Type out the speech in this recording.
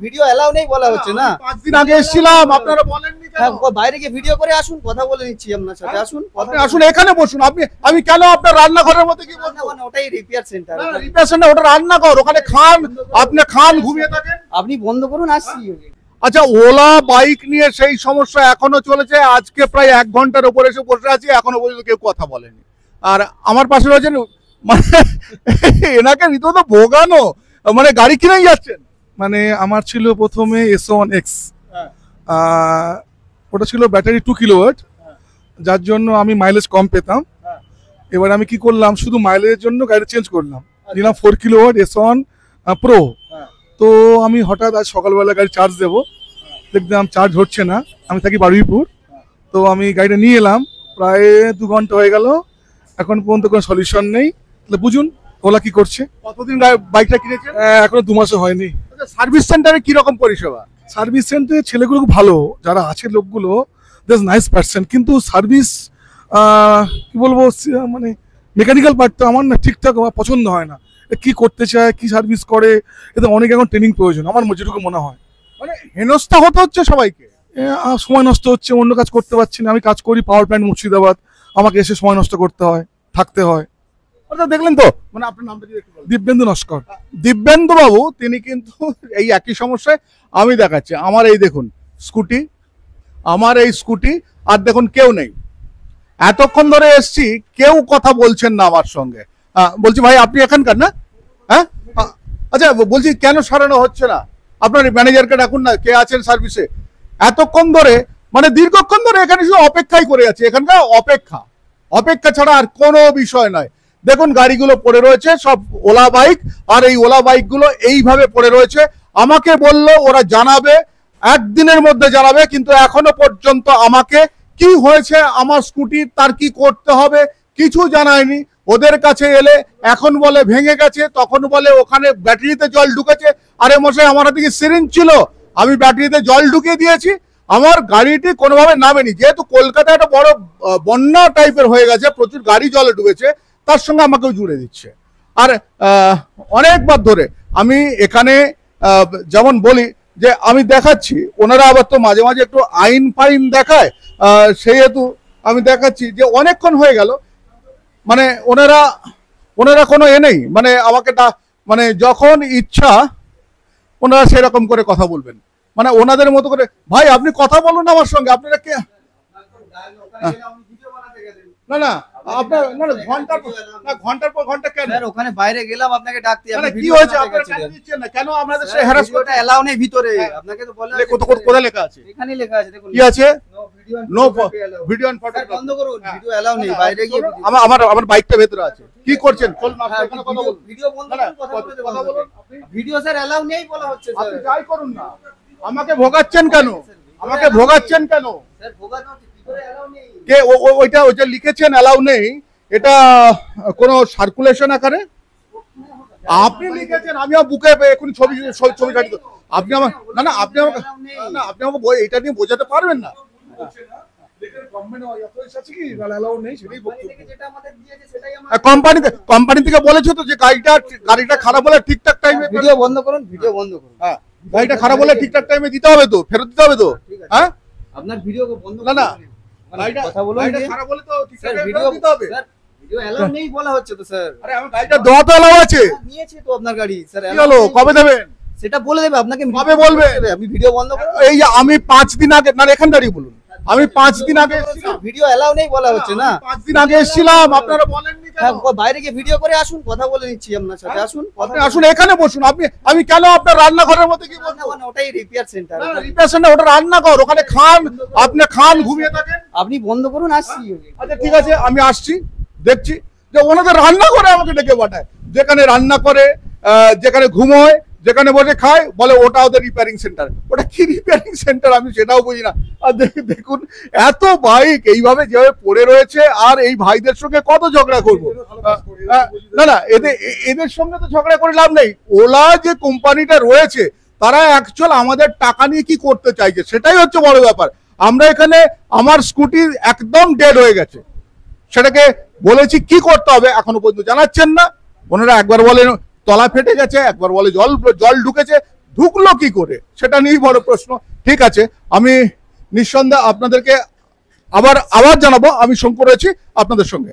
Video allow নেই বলা হচ্ছে না। 5 দিন আগে এসেছিলাম, আপনারা বলেননি কেন? বাইরে গিয়ে ভিডিও করে আসুন, কথা বলে নিচ্ছি আপনার সাথে। আসুন, আপনি আসুন, এখানে বসুন। আমি কেন আপনার রান্নাঘরের মধ্যে কি বলবো? ওটাই রিপেয়ার সেন্টার। রিপেয়ার সেন্টার, ওটা রান্নাঘর। ওখানে খান, আপনি খান, ঘুমিয়ে থাকেন। আপনি বন্ধ করুন, আসছি। আচ্ছা, ওলা বাইক নিয়ে সেই সমস্যা এখনো চলেছে। আজকে প্রায় 1 ঘন্টার উপরে এসে বসে আছি, এখনো পর্যন্ত কেউ কথা বলেনি। আর আমার পাশে রয়েছেন, মানে এনাকে রীতিমত ভোগানো, মানে গাড়ি কিনেই যাচ্ছেন। মানে আমার ছিল প্রথমে S1X, ওটা ছিল ব্যাটারি 2 কিলোওয়াট, যার জন্য আমি মাইলেজ কম পেতাম। এবার আমি কি করলাম, শুধু মাইলেজের জন্য গাড়ি চেঞ্জ করলাম, নিলাম 4 কিলোওয়াট S1 প্রো। তো আমি হঠাৎ আজ সকালবেলা গাড়ি চার্জ দেবো, দেখলাম চার্জ হচ্ছে না। আমি থাকি বারুইপুর, তো আমি গাড়িটা নিয়ে এলাম। প্রায় 2 ঘন্টা হয়ে গেল, এখন পর্যন্ত কোনো সলিউশন নেই। তাহলে বুঝুন ওলা কি করছে। কতদিন বাইকটা কিনেছেন? এখনো 2 মাসও হয়নি। সার্ভিস সেন্টারে কি রকম পরিষেবা? সার্ভিস সেন্টারে ছেলেগুলো খুব ভালো, যারা আছে লোকগুলো, দ্যাটস নাইস পার্সন, কিন্তু সার্ভিস কি বলবো, মানে মেকানিক্যাল পার্টটা আমার না ঠিকঠাক আমার পছন্দ হয় না। কি করতে চায়, কি সার্ভিস করে, এতে অনেক এখন ট্রেনিং প্রয়োজন আমার যেটুকু মনে হয়। মানে হেনস্থা হতে হচ্ছে সবাইকে। সময় নষ্ট হচ্ছে, অন্য কাজ করতে পারছি না। আমি কাজ করি পাওয়ার প্ল্যান্ট মুর্শিদাবাদ, আমাকে এসে সময় নষ্ট করতে হয়, থাকতে হয়। দেখলেন তো, মানে আপনার নামটা কি একটু বলুন? দিব্যেন্দু নস্কর। দিব্যেন্দু বাবু, তিনি কিন্তু এই একই সমস্যায়। আমি দেখাচ্ছি, আমার এই দেখুন স্কুটি, আমার এই স্কুটি, আর দেখুন কেউ নেই। এতক্ষণ ধরে এসছি, কেউ কথা বলছেন না আমার সঙ্গে। বলছি ভাই, আপনি এখানকার না? হ্যাঁ, আচ্ছা বলছি কেন সারানো হচ্ছে না? আপনার ম্যানেজারকে ডাকুন না, কে আছেন সার্ভিসে। এতক্ষণ ধরে, মানে দীর্ঘক্ষণ ধরে এখানে শুধু অপেক্ষাই করে আছে। এখানকার অপেক্ষা ছাড়া আর কোনো বিষয় নয়। দেখুন গাড়িগুলো পড়ে রয়েছে, সব ওলা বাইক, আর এই ওলা বাইকগুলো এইভাবে পড়ে রয়েছে। আমাকে বললো ওরা জানাবে, 1 দিনের মধ্যে জানাবে, কিন্তু এখনো পর্যন্ত আমাকে কি হয়েছে আমার স্কুটি, তার কি করতে হবে, কিছু জানায়নি। ওদের কাছে এলে এখন বলে ভেঙে গেছে, তখন বলে ওখানে ব্যাটারিতে জল ঢুকেছে। আরে মশাই, আমার হাতে কি সিরিঞ্জ ছিল? আমি ব্যাটারিতে জল ঢুকিয়ে দিয়েছি, আমার গাড়িটি কোনোভাবে নামেনি। যেহেতু কলকাতা একটা বড় বন্যা টাইপের হয়ে গেছে, প্রচুর গাড়ি জলে ডুবেছে, তার সঙ্গে আমাকেও জুড়ে দিচ্ছে। আর অনেকবার ধরে আমি এখানে যেমন বলি যে আমি দেখাচ্ছি, ওনারা আবার তো মাঝে মাঝে একটু আইন ফাইন দেখায়, সেহেতু আমি দেখাচ্ছি যে অনেকক্ষণ হয়ে গেল, মানে ওনারা কোনো নেই, মানে আমাকে মানে যখন ইচ্ছা ওনারা সেরকম করে কথা বলবেন, মানে ওনাদের মতো করে। ভাই আপনি কথা বলুন আমার সঙ্গে, আপনারা কে? না না, আপনার ঘন্টার পর ঘন্টা কেন? স্যার ওখানে বাইরে গেলাম আপনাকে ডাকতে, আপনি কি হয়েছে? আপনারা কেন দিচ্ছেন না? কেন আপনাদের সাথে হ্যারাস করতে? এটা এলাও নেই ভিতরে, আপনাকে তো বলা আছে। কোথায় লেখা আছে? এখানেই লেখা আছে, দেখুন কি আছে? No video and photo. বন্ধ করুন, ভিডিও এলাও নেই। বাইরে গিয়ে আমার বাইকটা ভেতরে আছে। কি করছেন? কথা বলুন। ভিডিও বন্ধ করুন, কথা বলুন। ভিডিও স্যার এলাও নেই বলা হচ্ছে। স্যার আপনি যাই করুন না, আমাকে ভোগাচ্ছেন কেন? আমাকে ভোগাচ্ছেন কেন? স্যার ভোগানো ভিতরে এলাও নেই। কে ওইটা লিখেছেন এলাও নেই, এটা কোনো সার্কুলেশন আকারে আপনি লিখেছেন? আমি আমার বুকে এখন ছবি কাটি। আপনি আমার আপনি আমাকে এটা নিয়ে বোঝাতে পারবেন না। কোম্পানি থেকে বলেছো তো যে গাড়িটা খারাপ হলে ঠিকঠাক টাইমে। ভিডিও বন্ধ করুন, ভিডিও বন্ধ করুন। হ্যাঁ, গাড়িটা খারাপ হলে ঠিকঠাক টাইমে দিতে হবে তো, ফেরত দিতে হবে তো। হ্যাঁ, আপনার ভিডিও বন্ধ না কথা বলুন। গাড়িটা খারাপ হলে তো ঠিকঠাক টাইমে ভিডিও দিতে হবে। স্যার ভিডিও এলাও নেই বলা হচ্ছে তো। স্যার আরে আমার গাড়িটা দেওয়া তো এলাও আছে। নিয়েছি তো আপনার গাড়ি। স্যার কি হলো, কবে দেবেন? সেটা বলে দেবে আপনাকে। কবে বলবে? আমি ভিডিও বন্ধ করব। এই যে আমি 5 দিন আগে, না এখান দাঁড়িয়ে বলুন, আমি 5 দিন আগে ভিডিও এলাও নেই বলা হচ্ছে না। 5 দিন আগে এসেছিলাম, আপনারা বলেননি কেন? বাইরে গিয়ে ভিডিও করে আসুন, কথা বলে নিচ্ছি আপনার সাথে। আসুন, আপনি আসুন, এখানে বসুন। আমি কেন আপনার রান্নাঘরের মধ্যে কি বলবো? ওটাই রিপেয়ার সেন্টার। রিপেয়ার সেন্টার, ওটা রান্নাঘর। ওখানে খান, আপনি খান, ঘুমিয়ে থাকেন। আপনি বন্ধ করুন, আসছি। আচ্ছা ঠিক আছে, আমি আসছি, দেখছি যে ওনাদের রান্না করে আমাকে ডেকে পাঠায়। যেখানে রান্না করে, যেখানে ঘুমোয়, যেখানে বসে খায়, বলে ওটা ওদের রিপেয়ারিং সেন্টার। ওটা কি রিপেয়ারিং সেন্টার আমি সেটাও বুঝি না। আর দেখুন এত বাইক এইভাবে যেভাবে পড়ে রয়েছে, আর এই ভাইদের সঙ্গে কত ঝগড়া করবো? না এদের সঙ্গে তো ঝগড়া করে লাভ নেই। ওলা যে কোম্পানিটা রয়েছে, তারা অ্যাকচুয়াল আমাদের টাকা নিয়ে কি করতে চাইছে, সেটাই হচ্ছে বড় ব্যাপার। আমরা এখানে, আমার স্কুটি একদম ডেড হয়ে গেছে, সেটাকে বলেছি কি করতে হবে, এখনো পর্যন্ত জানাচ্ছেন না। ওনারা একবার বলেন তলা ফেটে গেছে, একবার বলে জল ঢুকেছে, ঢুকলো কি করে, সেটা নিয়েই বড় প্রশ্ন। ঠিক আছে, আমি নিঃসন্দেহে আপনাদেরকে আবার জানাবো আমি শঙ্কর রয়েছি আপনাদের সঙ্গে।